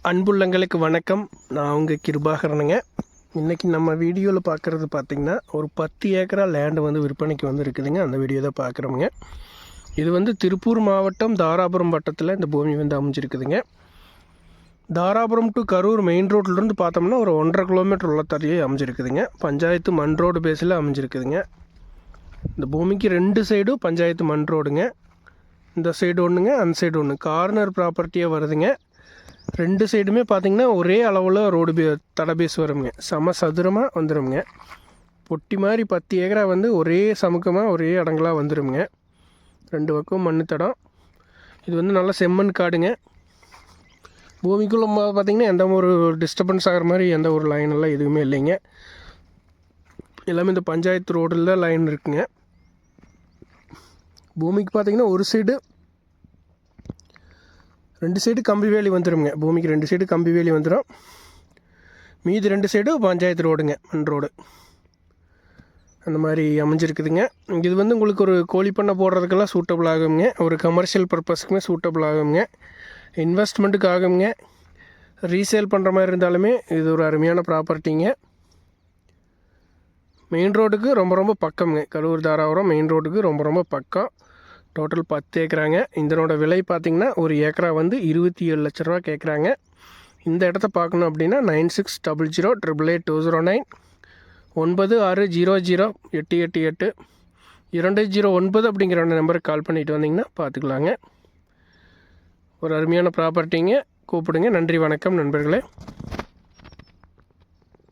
அன்புள்ளங்களுக்கு வணக்கம். நான் உங்கள் கிருபாகரனுங்க. இன்றைக்கி நம்ம வீடியோவில் பார்க்குறது பார்த்திங்கன்னா ஒரு 10 ஏக்கரா லேண்டு வந்து விற்பனைக்கு வந்து இருக்குதுங்க. அந்த வீடியோ தான் பார்க்குறோமுங்க. இது வந்து திருப்பூர் மாவட்டம் தாராபுரம் வட்டத்தில் இந்த பூமி வந்து அமைஞ்சிருக்குதுங்க. தாராபுரம் டு கரூர் மெயின் ரோட்லேருந்து பார்த்தோம்னா ஒரு 1.5 கிலோமீட்டர் உள்ள தரையே அமைஞ்சிருக்குதுங்க. பஞ்சாயத்து மண் ரோடு பேஸில் அமைஞ்சிருக்குதுங்க. இந்த பூமிக்கு 2 சைடும் பஞ்சாயத்து மண் ரோடுங்க. இந்த சைடு ஒன்றுங்க, அந்த சைடு ஒன்று கார்னர் ப்ராப்பர்ட்டியாக வருதுங்க. 2 சைடுமே பார்த்திங்கன்னா ஒரே அளவில் ரோடு தடை பேஸ் வருங்க. சதுரமாக வந்துடுங்க. பொட்டி மாதிரி 10 ஏக்கரா வந்து ஒரே சமுக்கமாக ஒரே இடங்களாக வந்துடுங்க. 2 பக்கம் மண் தடம். இது வந்து நல்லா செம்மண் காடுங்க. பூமிக்குள்ளே பார்த்திங்கன்னா எந்த ஒரு டிஸ்டர்பன்ஸ் ஆகிற மாதிரி எந்த ஒரு லைனெல்லாம் எதுவுமே இல்லைங்க. எல்லாமே இந்த பஞ்சாயத்து ரோடில் தான் லைன் இருக்குங்க. பூமிக்கு பார்த்திங்கன்னா ஒரு சைடு 2 சைடு கம்பி வேலி வந்துடுங்க. பூமிக்கு 2 சைடு கம்பி வேலி வந்துடும். மீதி 2 சைடு பஞ்சாயத்து ரோடுங்க, மண் ரோடு. அந்த மாதிரி அமைஞ்சிருக்குதுங்க. இது வந்து உங்களுக்கு ஒரு கோழி பண்ணை போடுறதுக்கெல்லாம் சூட்டபிள் ஆகுங்க. ஒரு கமர்ஷியல் பர்பஸ்க்குமே சூட்டபிள் ஆகுங்க. இன்வெஸ்ட்மெண்ட்டுக்கு ஆகுங்க. ரீசேல் பண்ணுற மாதிரி இருந்தாலுமே இது ஒரு அருமையான ப்ராப்பர்ட்டிங்க. மெயின் ரோடுக்கு ரொம்ப பக்கம்ங்க. கரூர் தாராபுரம் மெயின் ரோடுக்கு ரொம்ப பக்கம். டோட்டல் 10 ஏக்கராங்க. இதனோட விலை பார்த்திங்கன்னா ஒரு ஏக்கரா வந்து 27 லட்ச ரூபா கேட்குறாங்க. இந்த இடத்த பார்க்கணும் அப்படின்னா 9600888209 96008888 209 அப்படிங்கிற நம்பருக்கு கால் பண்ணிவிட்டு வந்தீங்கன்னா பார்த்துக்கலாங்க. ஒரு அருமையான ப்ராப்பர்ட்டிங்க. கூப்பிடுங்க. நன்றி, வணக்கம் நண்பர்களே.